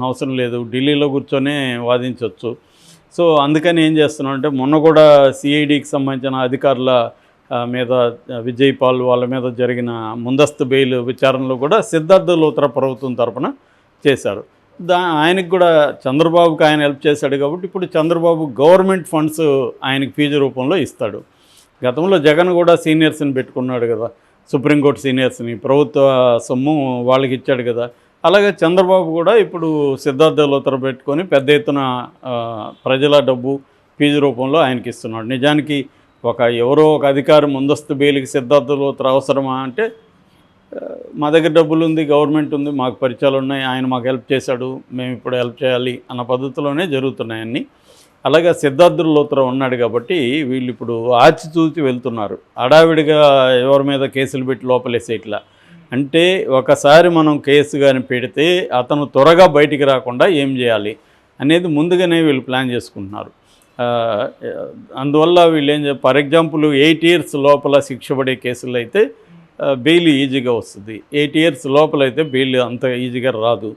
అవసరం లేదు, ఢిల్లీలో కూర్చొనే వాదించవచ్చు. సో అందుకని ఏం చేస్తున్నామంటే మొన్న కూడా సిఐడికి సంబంధించిన అధికారుల మీద విజయ్ పాల్ వాళ్ళ మీద జరిగిన ముందస్తు బెయిల్ విచారణలో కూడా సిద్ధార్థ లూత్రా ప్రభుత్వం తరపున చేశారు. ఆయనకు కూడా చంద్రబాబుకి ఆయన హెల్ప్ చేశాడు కాబట్టి ఇప్పుడు చంద్రబాబు గవర్నమెంట్ ఫండ్స్ ఆయనకి ఫీజు రూపంలో ఇస్తాడు. గతంలో జగన్ కూడా సీనియర్స్ని పెట్టుకున్నాడు కదా, సుప్రీంకోర్టు సీనియర్స్ని ప్రభుత్వ సొమ్ము వాళ్ళకి ఇచ్చాడు కదా. అలాగే చంద్రబాబు కూడా ఇప్పుడు సిద్ధార్థ లూత్రా పెట్టుకొని పెద్ద ఎత్తున ప్రజల డబ్బు ఫీజు రూపంలో ఆయనకి ఇస్తున్నాడు. నిజానికి ఎవరో ఒక అధికారి ముందస్తు బెయిల్కి సిద్ధార్థ లూత్రా అవసరమా అంటే, మా దగ్గర డబ్బులు ఉంది, గవర్నమెంట్ ఉంది, మాకు పరిచయాలు ఉన్నాయి, ఆయన మాకు హెల్ప్ చేశాడు, మేము ఇప్పుడు హెల్ప్ చేయాలి అన్న పద్ధతిలోనే జరుగుతున్నాయన్నీ. అలాగే సిద్ధార్థ లూత్రా ఉన్నాడు కాబట్టి వీళ్ళు ఇప్పుడు ఆచితూచి వెళ్తున్నారు. హడావిడిగా ఎవరి మీద కేసులు పెట్టి లోపలేసేట్లా. అంటే ఒకసారి మనం కేసు కానీ పెడితే అతను త్వరగా బయటికి రాకుండా ఏం చేయాలి అనేది ముందుగానే వీళ్ళు ప్లాన్ చేసుకుంటున్నారు. అందువల్ల వీళ్ళు ఫర్ ఎగ్జాంపుల్ 8 years లోపల శిక్ష పడే కేసులు అయితే బెయిల్ ఈజీగా వస్తుంది. 8 years లోపలైతే బెయిల్ అంత ఈజీగా రాదు.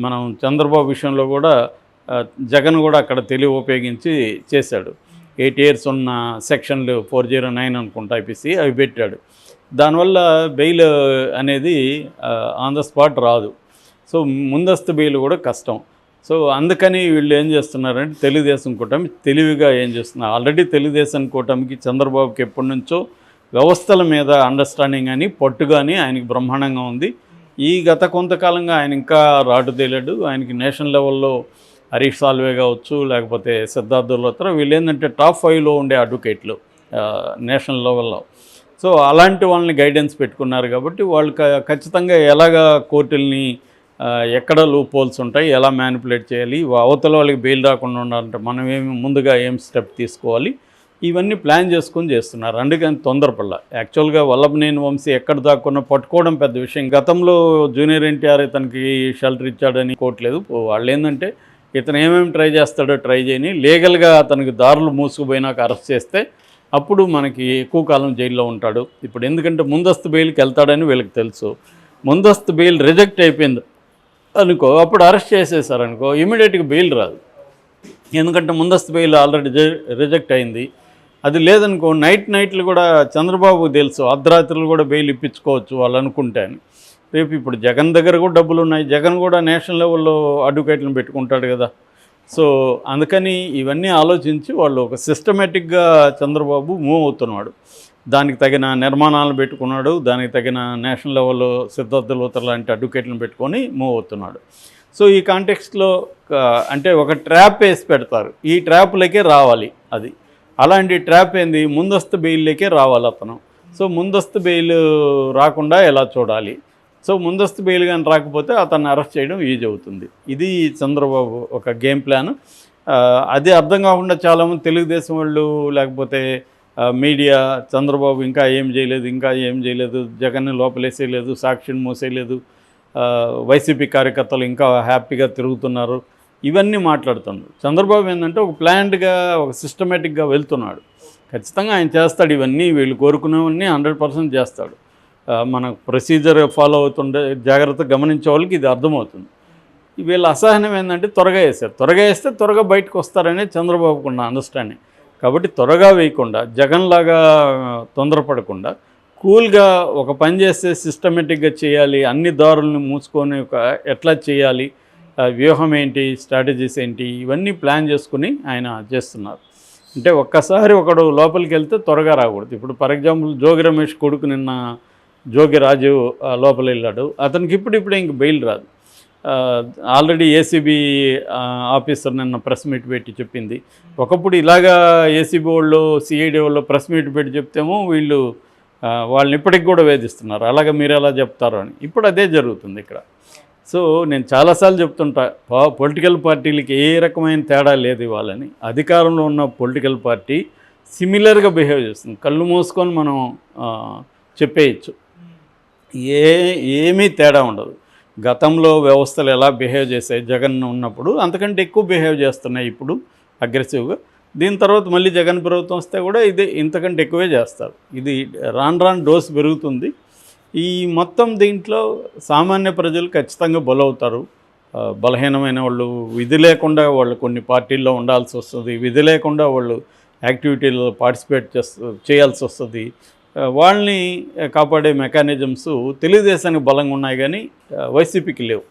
మనం చంద్రబాబు విషయంలో కూడా జగన్ కూడా అక్కడ తెలివి ఉపయోగించి చేశాడు. 8 years ఉన్న సెక్షన్లు 409 అనుకుంటా ఐపీసీ అవి పెట్టాడు. దానివల్ల బెయిల్ అనేది ఆన్ ద స్పాట్ రాదు. సో ముందస్తు బెయిల్ కూడా కష్టం. సో అందుకని వీళ్ళు ఏం చేస్తున్నారంటే తెలుగుదేశం కూటమి తెలివిగా ఏం చేస్తున్నారు. ఆల్రెడీ తెలుగుదేశం కూటమికి చంద్రబాబుకి ఎప్పటి నుంచో వ్యవస్థల మీద అండర్స్టాండింగ్ అని పట్టు కానీ ఆయనకి బ్రహ్మాండంగా ఉంది. ఈ గత కొంతకాలంగా ఆయన ఇంకా రాటు తేలాడు. ఆయనకి నేషనల్ లెవెల్లో హరీష్ సాల్వే కావచ్చు, లేకపోతే సిద్ధార్థ లూత్రా, వీళ్ళు ఏంటంటే టాప్ 5లో ఉండే అడ్వకేట్లు నేషనల్ లెవెల్లో. సో అలాంటి వాళ్ళని గైడెన్స్ పెట్టుకున్నారు కాబట్టి వాళ్ళు ఖచ్చితంగా ఎలాగా కోర్టుల్ని ఎక్కడ లూప్ హోల్స్ ఉంటాయి, ఎలా మ్యానిపులేట్ చేయాలి, అవతల వాళ్ళకి బెయిల్ రాకుండా ఉండాలంటే మనం ముందుగా ఏం స్టెప్ తీసుకోవాలి, ఇవన్నీ ప్లాన్ చేసుకొని చేస్తున్నారు. అందుకని తొందరపడలా. యాక్చువల్గా వల్లభనేని వంశీ ఎక్కడ దాక్కున్నా పట్టుకోవడం పెద్ద విషయం. గతంలో జూనియర్ ఎన్టీఆర్ ఇతనికి షెల్టర్ ఇచ్చాడని కోట్లేదు. వాళ్ళు ఏంటంటే ఇతను ఏమేమి ట్రై చేస్తాడో ట్రై చేయని లీగల్గా అతనికి దారులు మూసుకుపోయినాక అరెస్ట్ చేస్తే అప్పుడు మనకి ఎక్కువ కాలం జైల్లో ఉంటాడు. ఇప్పుడు ఎందుకంటే ముందస్తు బెయిల్కి వెళ్తాడని వీళ్ళకి తెలుసు. ముందస్తు బెయిల్ రిజెక్ట్ అయిపోయింది అనుకో, అప్పుడు అరెస్ట్ చేసేసారనుకో, ఇమీడియట్గా బెయిల్ రాదు. ఎందుకంటే ముందస్తు బెయిల్ ఆల్రెడీ రిజెక్ట్ అయింది. అది లేదనుకో నైట్లు కూడా చంద్రబాబుకు తెలుసు, అర్ధరాత్రులు కూడా బెయిల్ ఇప్పించుకోవచ్చు వాళ్ళు అనుకుంటే. రేపు ఇప్పుడు జగన్ దగ్గర కూడా డబ్బులు ఉన్నాయి, జగన్ కూడా నేషనల్ లెవెల్లో అడ్వకేట్లను పెట్టుకుంటాడు కదా. సో అందుకని ఇవన్నీ ఆలోచించి వాళ్ళు ఒక సిస్టమేటిక్గా చంద్రబాబు మూవ్ అవుతున్నాడు. దానికి తగిన నిర్మాణాలను పెట్టుకున్నాడు, దానికి తగిన నేషనల్ లెవెల్లో సిద్ధార్థ లూత్రా లాంటి అడ్వకేట్లను పెట్టుకొని మూవ్ అవుతున్నాడు. సో ఈ కాంటెక్స్ట్లో అంటే ఒక ట్రాప్ వేసి పెడతారు, ఈ ట్రాప్లకే రావాలి. అది అలాంటి ట్రాప్ ఏంది, ముందస్తు బెయిల్లోకే రావాలి అతను. సో ముందస్తు బెయిల్ రాకుండా ఎలా చూడాలి, సో ముందస్తు బెయిల్ కానీ రాకపోతే అతన్ని అరెస్ట్ చేయడం ఈజీ అవుతుంది. ఇది చంద్రబాబు ఒక గేమ్ ప్లాన్. అది అర్థం కాకుండా చాలామంది తెలుగుదేశం వాళ్ళు లేకపోతే మీడియా చంద్రబాబు ఇంకా ఏం చేయలేదు, జగన్ని లోపలేసేయలేదు, సాక్షిని మూసేయలేదు, వైసీపీ కార్యకర్తలు ఇంకా హ్యాపీగా తిరుగుతున్నారు, ఇవన్నీ మాట్లాడుతున్నారు. చంద్రబాబు ఏంటంటే ఒక ప్లాన్డ్గా ఒక సిస్టమేటిక్గా వెళ్తున్నాడు. ఖచ్చితంగా ఆయన చేస్తాడు ఇవన్నీ, వీళ్ళు కోరుకునేవన్నీ 100% చేస్తాడు. మన ప్రొసీజర్ ఫాలో అవుతుండే జాగ్రత్త గమనించే వాళ్ళకి ఇది అర్థమవుతుంది. వీళ్ళ అసహనం ఏంటంటే త్వరగా వేస్తే త్వరగా బయటకు వస్తారనే చంద్రబాబుకు ఉన్న అండర్స్టాండింగ్. కాబట్టి త్వరగా వేయకుండా జగన్లాగా తొందరపడకుండా కూల్గా ఒక పని చేస్తే సిస్టమేటిక్గా చేయాలి, అన్ని దారులను మూసుకొని ఎట్లా చేయాలి, వ్యూహం ఏంటి, స్ట్రాటజీస్ ఏంటి, ఇవన్నీ ప్లాన్ చేసుకుని ఆయన చేస్తున్నారు. అంటే ఒక్కసారి ఒకడు లోపలికి వెళ్తే త్వరగా రాకూడదు. ఇప్పుడు ఫర్ ఎగ్జాంపుల్ జోగి రమేష్ కొడుకు నిన్న జోగి రాజు లోపల వెళ్ళాడు, అతనికి ఇప్పుడిప్పుడే ఇంక బెయిల్ రాదు. ఆల్రెడీ ఏసీబీ ఆఫీసర్ నిన్న ప్రెస్ మీట్ పెట్టి చెప్పింది. ఒకప్పుడు ఇలాగా ఏసీబీ వాళ్ళు సిఐడి వాళ్ళు ప్రెస్ మీట్ పెట్టి చెప్తేమో వాళ్ళని ఇప్పటికి కూడా వేధిస్తున్నారు, అలాగే మీరు ఎలా చెప్తారు అని. ఇప్పుడు అదే జరుగుతుంది ఇక్కడ. సో నేను చాలాసార్లు చెప్తుంటా, పొలిటికల్ పార్టీలకి ఏ రకమైన తేడా లేదు ఇవ్వాలని. అధికారంలో ఉన్న పొలిటికల్ పార్టీ సిమిలర్గా బిహేవ్ చేస్తుంది. కళ్ళు మూసుకొని మనం చెప్పేయచ్చు, ఏమీ తేడా ఉండదు. గతంలో వ్యవస్థలు ఎలా బిహేవ్ చేశాయి జగన్ ఉన్నప్పుడు అంతకంటే ఎక్కువ బిహేవ్ చేస్తున్నాయి ఇప్పుడు అగ్రెసివ్గా. దీని తర్వాత మళ్ళీ జగన్ ప్రభుత్వం వస్తే కూడా ఇది ఇంతకంటే ఎక్కువే చేస్తారు. ఇది రాను డోస్ పెరుగుతుంది. ఈ మొత్తం దీంట్లో సామాన్య ప్రజలు ఖచ్చితంగా బలవుతారు. బలహీనమైన వాళ్ళు విధి లేకుండా వాళ్ళు కొన్ని పార్టీల్లో ఉండాల్సి వస్తుంది, విధి లేకుండా వాళ్ళు యాక్టివిటీల్లో పార్టిసిపేట్ చేయాల్సి వస్తుంది. వాళ్ళని కాపాడే మెకానిజమ్స్ తెలుగుదేశానికి బలంగా ఉన్నాయి కానీ వైసీపీకి లేవు.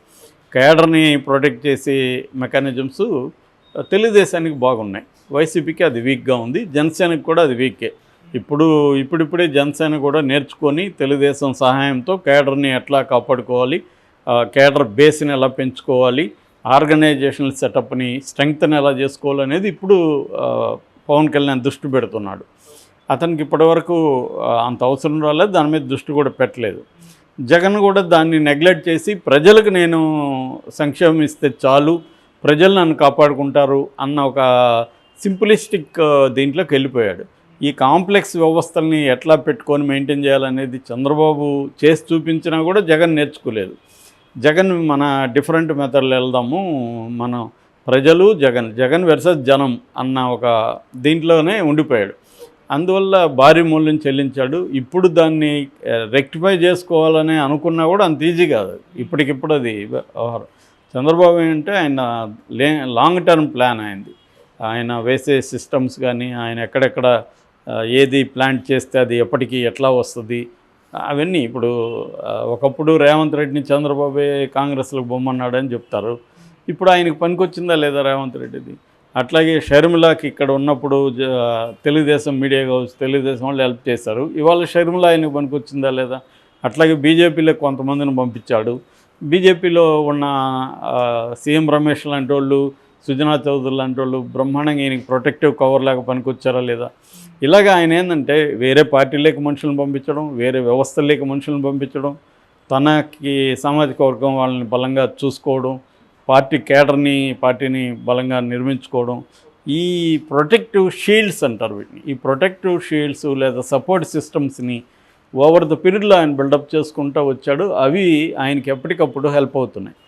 కేడర్ని ప్రొటెక్ట్ చేసే మెకానిజమ్స్ తెలుగుదేశానికి బాగున్నాయి, వైసీపీకి అది వీక్గా ఉంది, జనసేనకి కూడా అది వీకే. ఇప్పుడిప్పుడే జనసేన కూడా నేర్చుకొని తెలుగుదేశం సహాయంతో కేడర్ని ఎట్లా కాపాడుకోవాలి, కేడర్ బేస్ని ఎలా పెంచుకోవాలి, ఆర్గనైజేషనల్ సెటప్ని స్ట్రెంగ్త్ని ఎలా చేసుకోవాలనేది ఇప్పుడు పవన్ కళ్యాణ్ దృష్టి పెడుతున్నాడు. అతనికి ఇప్పటివరకు అంత అవసరం రాలేదు, దాని మీద దృష్టి కూడా పెట్టలేదు. జగన్ కూడా దాన్ని నెగ్లెక్ట్ చేసి ప్రజలకు నేను సంక్షేమం ఇస్తే చాలు, ప్రజలు నన్ను కాపాడుకుంటారు అన్న ఒక సింప్లిస్టిక్ దీంట్లోకి వెళ్ళిపోయాడు. ఈ కాంప్లెక్స్ వ్యవస్థల్ని ఎట్లా పెట్టుకొని మెయింటైన్ చేయాలనేది చంద్రబాబు చేసి చూపించినా కూడా జగన్ నేర్చుకోలేదు. జగన్ మన డిఫరెంట్ మెథడ్లో వెళ్దాము, మనం ప్రజలు జగన్ వెర్సెస్ జనం అన్న ఒక దీంట్లోనే ఉండిపోయాడు. అందువల్ల భారీ మూల్యం చెల్లించాడు. ఇప్పుడు దాన్ని రెక్టిఫై చేసుకోవాలని అనుకున్నా కూడా అంత ఈజీ కాదు. ఇప్పటికిప్పుడు అది చంద్రబాబు అంటే ఆయన లాంగ్ టర్మ్ ప్లాన్ అయింది. ఆయన వేసే సిస్టమ్స్ కానీ, ఆయన ఎక్కడెక్కడ ఏది ప్లాంట్ చేస్తే అది ఎప్పటికీ ఎట్లా వస్తుంది అవన్నీ. ఇప్పుడు ఒకప్పుడు రేవంత్ రెడ్డిని చంద్రబాబు కాంగ్రెస్లకు బొమ్మన్నాడని చెప్తారు. ఇప్పుడు ఆయనకు పనికొచ్చిందా లేదా రేవంత్ రెడ్డిది? అట్లాగే షర్మిలాకి ఇక్కడ ఉన్నప్పుడు తెలుగుదేశం మీడియా కావచ్చు, తెలుగుదేశం వాళ్ళు హెల్ప్ చేశారు. ఇవాళ షర్మిల ఆయనకు పనికొచ్చిందా లేదా? అట్లాగే బీజేపీలో కొంతమందిని పంపించాడు. బీజేపీలో ఉన్న సీఎం రమేష్ లాంటి వాళ్ళు, సుజనా చౌదరి లాంటి వాళ్ళు బ్రహ్మాండంగా ఈయనకి ప్రొటెక్టివ్ కవర్ లాగా పనికొచ్చారా లేదా? ఇలాగ ఆయన ఏంటంటే వేరే పార్టీలోకి మనుషులను పంపించడం, వేరే వ్యవస్థల్లోకి మనుషులను పంపించడం, తనకి సామాజిక వర్గం వాళ్ళని బలంగా చూసుకోవడం, పార్టీని బలంగా నిర్మించుకోవడం, ఈ ప్రొటెక్టివ్ షీల్డ్స్ అంటారు వీటిని. ఈ ప్రొటెక్టివ్ షీల్డ్స్ లేదా సపోర్ట్ సిస్టమ్స్ని ఓవర్ ద పీరియడ్లో ఆయన బిల్డప్ చేసుకుంటూ వచ్చాడు. అవి ఆయనకి ఎప్పటికప్పుడు హెల్ప్ అవుతున్నాయి.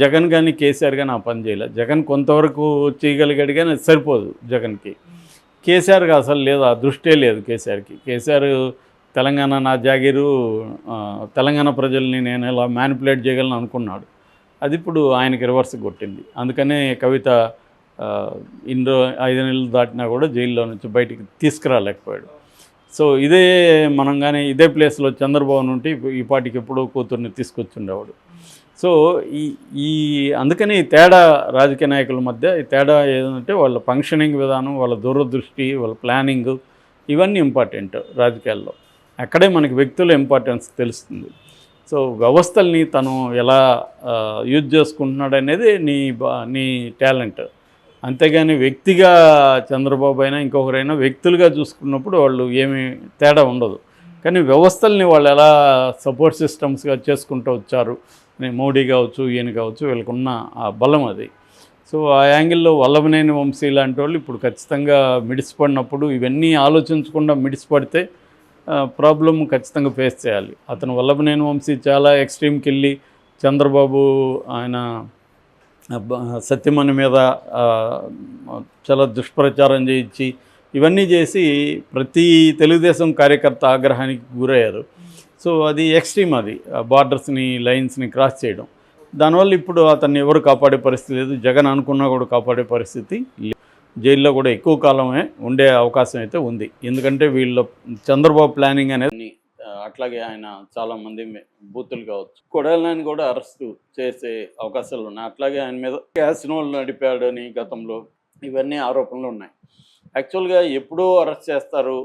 జగన్ కానీ కేసీఆర్ కానీ ఆ పని చేయలేదు. జగన్ కొంతవరకు చేయగలిగాడు కానీ అది సరిపోదు జగన్కి. కేసీఆర్కి అసలు లేదు, ఆ దృష్టే లేదు కేసీఆర్కి. కేసీఆర్ తెలంగాణ నా జాగీరు, తెలంగాణ ప్రజల్ని నేను ఇలా మ్యానిపులేట్ చేయగలను అనుకున్నాడు. అది ఇప్పుడు ఆయనకి రివర్స్ కొట్టింది. అందుకనే కవిత 5 నెలలు దాటినా కూడా జైల్లో నుంచి బయటికి తీసుకురాలేకపోయాడు. సో మనం కానీ ఇదే ప్లేస్లో చంద్రబాబు నుండి ఈ పాటికి ఎప్పుడో కూతుర్ని తీసుకొచ్చుండేవాడు. సో అందుకని ఈ తేడా రాజకీయ నాయకుల మధ్య ఈ తేడా ఏదంటే వాళ్ళ ఫంక్షనింగ్ విధానం, వాళ్ళ దూరదృష్టి, వాళ్ళ ప్లానింగ్, ఇవన్నీ ఇంపార్టెంట్ రాజకీయాల్లో. అక్కడే మనకి వ్యక్తుల ఇంపార్టెన్స్ తెలుస్తుంది. సో వ్యవస్థల్ని తను ఎలా యూజ్ చేసుకుంటున్నాడు అనేది నీ టాలెంట్. అంతేగాని వ్యక్తిగా చంద్రబాబు అయినా ఇంకొకరైనా వ్యక్తులుగా చూసుకున్నప్పుడు వాళ్ళు ఏమీ తేడా ఉండదు. కానీ వ్యవస్థల్ని వాళ్ళు ఎలా సపోర్ట్ సిస్టమ్స్గా చేసుకుంటూ వచ్చారు, మోడీ కావచ్చు, ఈయన కావచ్చు, వీళ్ళకున్న ఆ బలం అది. సో ఆ యాంగిల్లో వల్లభనేని వంశీ లాంటి వాళ్ళు ఇప్పుడు ఖచ్చితంగా మిడిసిపడినప్పుడు ఇవన్నీ ఆలోచించకుండా మిడిసిపడితే ప్రాబ్లం ఖచ్చితంగా ఫేస్ చేయాలి. అతను వల్లభనేని వంశీ చాలా ఎక్స్ట్రీమ్కి వెళ్ళి చంద్రబాబు ఆయన సత్యమణి మీద చాలా దుష్ప్రచారం చేయించి ఇవన్నీ చేసి ప్రతి తెలుగుదేశం కార్యకర్త ఆగ్రహానికి గురయ్యారు. సో అది ఎక్స్ట్రీమ్, అది బార్డర్స్ని లైన్స్ని క్రాస్ చేయడం. దానివల్ల ఇప్పుడు అతన్ని ఎవరు కాపాడే పరిస్థితి లేదు. జగన్ అనుకున్నా కూడా కాపాడే పరిస్థితి లేదు. జైల్లో కూడా ఎక్కువ కాలమే ఉండే అవకాశం అయితే ఉంది. ఎందుకంటే చంద్రబాబు ప్లానింగ్ అనేది, అట్లాగే ఆయన చాలామంది బూతులు కావచ్చు, కొడాలని కూడా అరెస్టు చేసే అవకాశాలు ఉన్నాయి. అట్లాగే ఆయన మీద క్యాసినోలు నడిపాడని గతంలో ఇవన్నీ ఆరోపణలు ఉన్నాయి. యాక్చువల్గా ఎప్పుడూ అరెస్ట్ చేస్తారు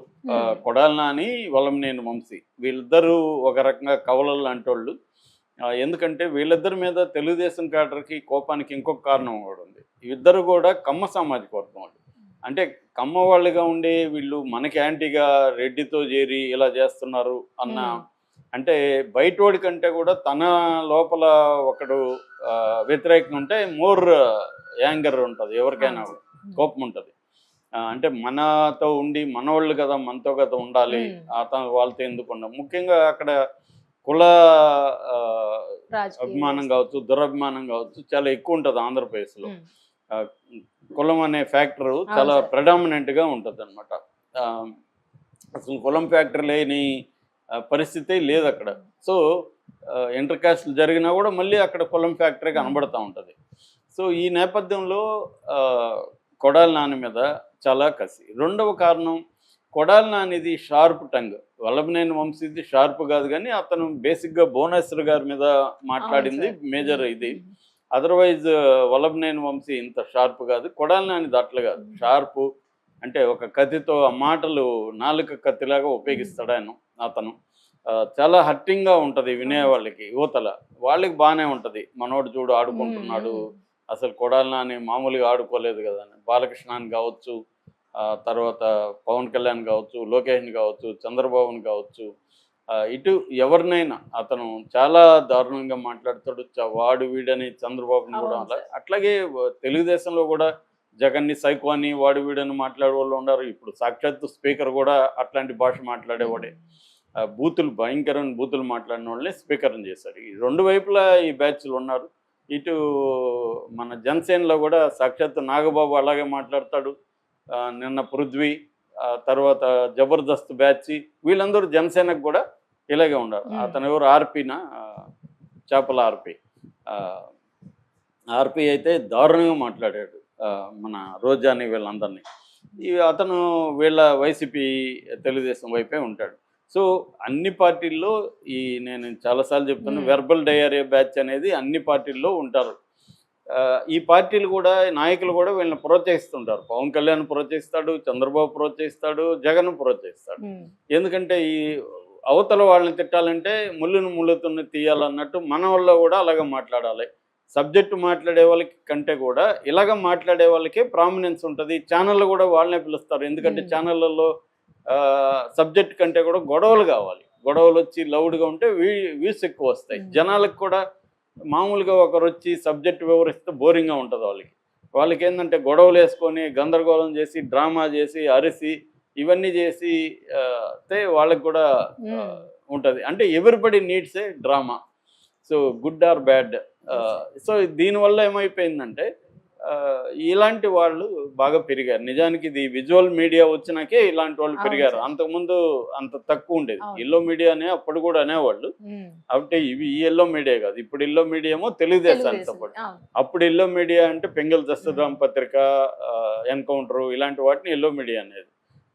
కొడాలి నాని, వల్లభనేని వంశీ, వీళ్ళిద్దరూ ఒక రకంగా కవలలు లాంటి వాళ్ళు. ఎందుకంటే వీళ్ళిద్దరి మీద తెలుగుదేశం క్యాడర్కి కోపానికి ఇంకొక కారణం కూడా ఉంది. ఇద్దరు కూడా కమ్మ సామాజిక వర్గం వాళ్ళు. అంటే కమ్మ వాళ్ళుగా ఉండే వీళ్ళు మనకి యాంటీగా రెడ్డితో చేరి ఇలా చేస్తున్నారు అన్న, అంటే బయటోడి కంటే కూడా తన లోపల ఒకడు వ్యతిరేకంగా ఉంటే మోర్ యాంగర్ ఉంటుంది, ఎవరికైనా కోపం ఉంటుంది. అంటే మనతో ఉండి మనవాళ్ళు కదా, మనతో కదా ఉండాలి, వాళ్ళతో ఎందుకు ఉండాలి. ముఖ్యంగా అక్కడ కుల అభిమానం కావచ్చు, దురభిమానం కావచ్చు చాలా ఎక్కువ ఉంటుంది ఆంధ్రప్రదేశ్లో. కులం అనే ఫ్యాక్టరు చాలా ప్రెడామినెంట్గా ఉంటుంది అనమాట. అసలు కులం ఫ్యాక్టర్ లేని పరిస్థితి లేదు అక్కడ. సో ఇంటర్ కాస్ట్లు జరిగినా కూడా మళ్ళీ అక్కడ కులం ఫ్యాక్టరీ కనబడుతూ ఉంటుంది. సో ఈ నేపథ్యంలో కొడాలి నాని మీద చాలా కసి. రెండవ కారణం, కొడాలి నానిది షార్ప్ టంగ్. వల్లభనేని వంశీది షార్ప్ కాదు, కానీ అతను బేసిక్గా భువనేశ్వర్ గారి మీద మాట్లాడింది మేజర్ ఇది. అదర్వైజ్ వల్లభనేని వంశీ ఇంత షార్ప్ కాదు. కొడాలి నానిది అట్లా కాదు, షార్పు. అంటే ఒక కత్తితో ఆ మాటలు నాలుక కత్తిలాగా ఉపయోగిస్తాడు అతను. చాలా హర్టింగ్గా ఉంటుంది వినేవాళ్ళకి, యువతల వాళ్ళకి బాగానే ఉంటుంది. మనోడు చూడు ఆడుకుంటున్నాడు, అసలు కొడాలి నాని మామూలుగా ఆడుకోలేదు కదా అని. బాలకృష్ణని కావచ్చు, తర్వాత పవన్ కళ్యాణ్ కావచ్చు, లోకేష్ని కావచ్చు, చంద్రబాబుని కావచ్చు, ఇటు ఎవరినైనా అతను చాలా దారుణంగా మాట్లాడతాడు. వాడు వీడని చంద్రబాబుని కూడా అట్లాగే తెలుగుదేశంలో కూడా జగన్ని సైకో అని వాడు వీడని మాట్లాడే వాళ్ళు ఉన్నారు. ఇప్పుడు సాక్షాత్తు స్పీకర్ కూడా అట్లాంటి భాష మాట్లాడేవాడే. బూతులు, భయంకరమైన బూతులు మాట్లాడిన వాళ్ళని స్పీకర్ని చేశారు. ఈ రెండు వైపులా ఈ బ్యాచ్లు ఉన్నారు. ఇటు మన జనసేనలో కూడా సాక్షాత్తు నాగబాబు అలాగే మాట్లాడతాడు. నిన్న పృథ్వీ, తర్వాత జబర్దస్త్ బ్యాచ్, వీళ్ళందరూ జనసేనకు కూడా ఇలాగే ఉన్నారు. అతను ఎవరు, ఆర్పీనా, చేపల ఆర్పీ అయితే దారుణంగా మాట్లాడాడు మన రోజాని వీళ్ళందరినీ. అతను వీళ్ళ వైసీపీ తెలుగుదేశం వైపే ఉంటాడు. సో అన్ని పార్టీల్లో నేను చాలాసార్లు చెప్తాను, వెర్బల్ డయేరియా బ్యాచ్ అనేది అన్ని పార్టీల్లో ఉంటారు. ఈ పార్టీలు కూడా, నాయకులు కూడా వీళ్ళని ప్రోత్సహిస్తుంటారు. పవన్ కళ్యాణ్ ప్రోత్సహిస్తాడు, చంద్రబాబు ప్రోత్సహిస్తాడు, జగన్ ప్రోత్సహిస్తాడు. ఎందుకంటే ఈ అవతల వాళ్ళని తిట్టాలంటే ముళ్ళును ముళ్ళుతున్న తీయాలన్నట్టు మన వాళ్ళు కూడా అలాగే మాట్లాడాలి. సబ్జెక్టు మాట్లాడే వాళ్ళకి కంటే కూడా ఇలాగ మాట్లాడే వాళ్ళకే ప్రామినెన్స్ ఉంటుంది. ఛానళ్ళు కూడా వాళ్ళనే పిలుస్తారు. ఎందుకంటే ఛానళ్ళల్లో సబ్జెక్ట్ కంటే కూడా గొడవలు కావాలి. గొడవలు వచ్చి లౌడ్గా ఉంటే వ్యూస్ ఎక్కువ వస్తాయి. జనాలకు కూడా మామూలుగా ఒకరు వచ్చి సబ్జెక్ట్ వివరిస్తే బోరింగ్గా ఉంటుంది వాళ్ళకి ఏంటంటే గొడవలు వేసుకొని గందరగోళం చేసి డ్రామా చేసి అరిసి ఇవన్నీ చేసి వాళ్ళకి కూడా ఉంటుంది. అంటే everybody needs a drama. So good or bad. So దీనివల్ల ఏమైపోయిందంటే ఇలాంటి వాళ్ళు బాగా పెరిగారు. నిజానికి ఇది విజువల్ మీడియా వచ్చినాకే ఇలాంటి వాళ్ళు పెరిగారు. అంతకుముందు అంత తక్కువ ఉండేది. ఎల్లో మీడియా అనే అప్పుడు కూడా అనేవాళ్ళు. అంటే ఇవి ఈ ఎల్లో మీడియా కాదు, ఇప్పుడు ఎల్లో మీడియా ఏమో తెలుగుదేశానికి సపోర్ట్. అప్పుడు ఎల్లో మీడియా అంటే పెంగల్ దస్తరాం పత్రిక, ఎన్కౌంటరు, ఇలాంటి వాటిని ఎల్లో మీడియా అనేది.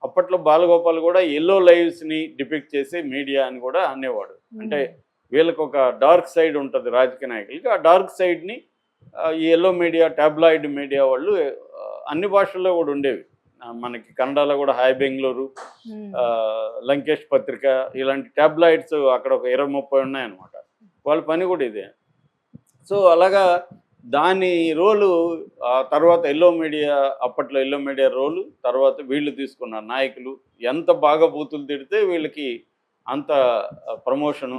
అప్పట్లో బాలగోపాల్ కూడా ఎల్లో లైవ్స్ని డిపిక్ట్ చేసే మీడియా అని కూడా అనేవాడు. అంటే వీళ్ళకి ఒక డార్క్ సైడ్ ఉంటుంది రాజకీయ నాయకులకి. ఆ డార్క్ సైడ్ని ఈ ఎల్లో మీడియా, టాబ్లాయిడ్ మీడియా వాళ్ళు అన్ని భాషల్లో కూడా ఉండేవి. మనకి కన్నడలో కూడా హాయ్ బెంగళూరు, లంకేష్ పత్రిక, ఇలాంటి టాబ్లాయిడ్స్ అక్కడ ఒక 20-30 ఉన్నాయన్నమాట. వాళ్ళ పని కూడా ఇదే. సో అలాగా దాని రోలు తర్వాత ఎల్లో మీడియా, అప్పట్లో ఎల్లో మీడియా రోలు తర్వాత వీళ్ళు తీసుకున్నారు నాయకులు. ఎంత బాగా బూతులు తిడితే వీళ్ళకి అంత ప్రమోషను.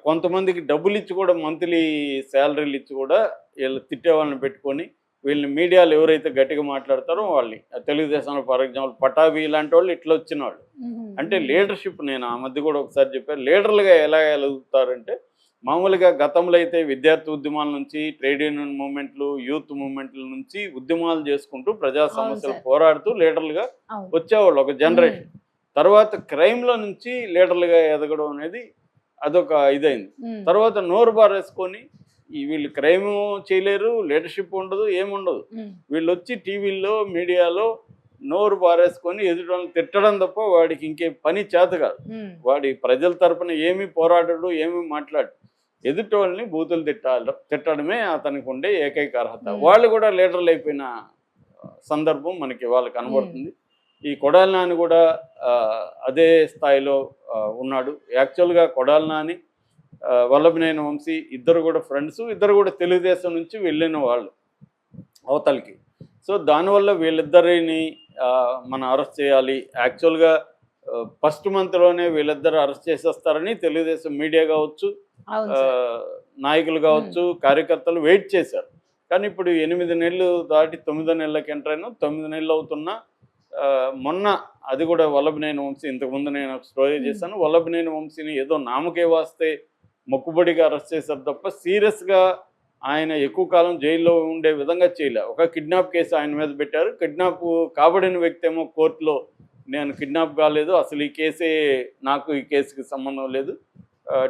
కొంతమందికి డబ్బులు ఇచ్చి కూడా, మంత్లీ శాలరీలు ఇచ్చి కూడా వీళ్ళు తిట్టే వాళ్ళని పెట్టుకొని వీళ్ళని మీడియాలో ఎవరైతే గట్టిగా మాట్లాడతారో వాళ్ళని, తెలుగుదేశంలో ఫర్ ఎగ్జాంపుల్ పటాభి ఇలాంటి వాళ్ళు ఇట్లా వచ్చిన వాళ్ళు. అంటే లీడర్షిప్, నేను ఆ మధ్య కూడా ఒకసారి చెప్పాను, లీడర్లుగా ఎలా ఎదుగుతారంటే మామూలుగా గతంలో అయితే విద్యార్థి ఉద్యమాల నుంచి, ట్రేడ్ యూనియన్ మూవ్మెంట్లు, యూత్ మూవ్మెంట్ల నుంచి ఉద్యమాలు చేసుకుంటూ ప్రజా సమస్యలు పోరాడుతూ లీడర్లుగా వచ్చేవాళ్ళు ఒక జనరేషన్. తర్వాత క్రైమ్లో నుంచి లీడర్లుగా ఎదగడం అనేది అదొక ఇదైంది. తర్వాత నోరు బారేసుకొని వీళ్ళు క్రైమ్ చేయలేరు, లీడర్షిప్ ఉండదు, ఏముండదు. వీళ్ళు వచ్చి టీవీల్లో, మీడియాలో నోరు బారేసుకొని ఎదుటి వాళ్ళని తిట్టడం తప్ప వాడికి ఇంకే పని చేత కాదు. వాడి ప్రజల తరపున ఏమీ పోరాడడు, ఏమీ మాట్లాడు. ఎదుటి వాళ్ళని బూతులు తిట్టడమే అతనికి ఉండే ఏకైక అర్హత. వాళ్ళు కూడా లీడర్లు అయిపోయిన సందర్భం మనకి వాళ్ళకి కనబడుతుంది. ఈ కొడాలి నాని కూడా అదే స్థాయిలో ఉన్నాడు. యాక్చువల్గా కొడాలి నాని, వల్లభనేని వంశీ ఇద్దరు కూడా ఫ్రెండ్స్, ఇద్దరు కూడా తెలుగుదేశం నుంచి వెళ్ళిన వాళ్ళు అవతలకి. సో దానివల్ల వీళ్ళిద్దరిని మనం అరెస్ట్ చేయాలి. యాక్చువల్గా ఫస్ట్ మంత్లోనే వీళ్ళిద్దరు అరెస్ట్ చేసేస్తారని తెలుగుదేశం మీడియా కావచ్చు, నాయకులు కావచ్చు, కార్యకర్తలు వెయిట్ చేశారు. కానీ ఇప్పుడు 8 నెలలు దాటి 9 నెలలకి ఎంటర్ అయినా, 9 నెలలు అవుతున్నా మొన్న అది కూడా వల్లభనేని వంశీ, ఇంతకుముందు నేను ఒక స్టోరీ చేశాను, వల్లభనేని వంశీని ఏదో నామకే వాస్తే మొక్కుబడిగా అరెస్ట్ చేశారు తప్ప సీరియస్గా ఆయన ఎక్కువ కాలం జైల్లో ఉండే విధంగా చేయలే. ఒక కిడ్నాప్ కేసు ఆయన మీద పెట్టారు. కిడ్నాప్ కాబడిన వ్యక్తి ఏమో కోర్టులో నేను కిడ్నాప్ కాలేదు, అసలు ఈ కేసే, నాకు ఈ కేసుకి సంబంధం లేదు,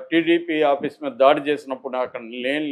టీడీపీ ఆఫీస్ మీద దాడి చేసినప్పుడు అక్కడ లేని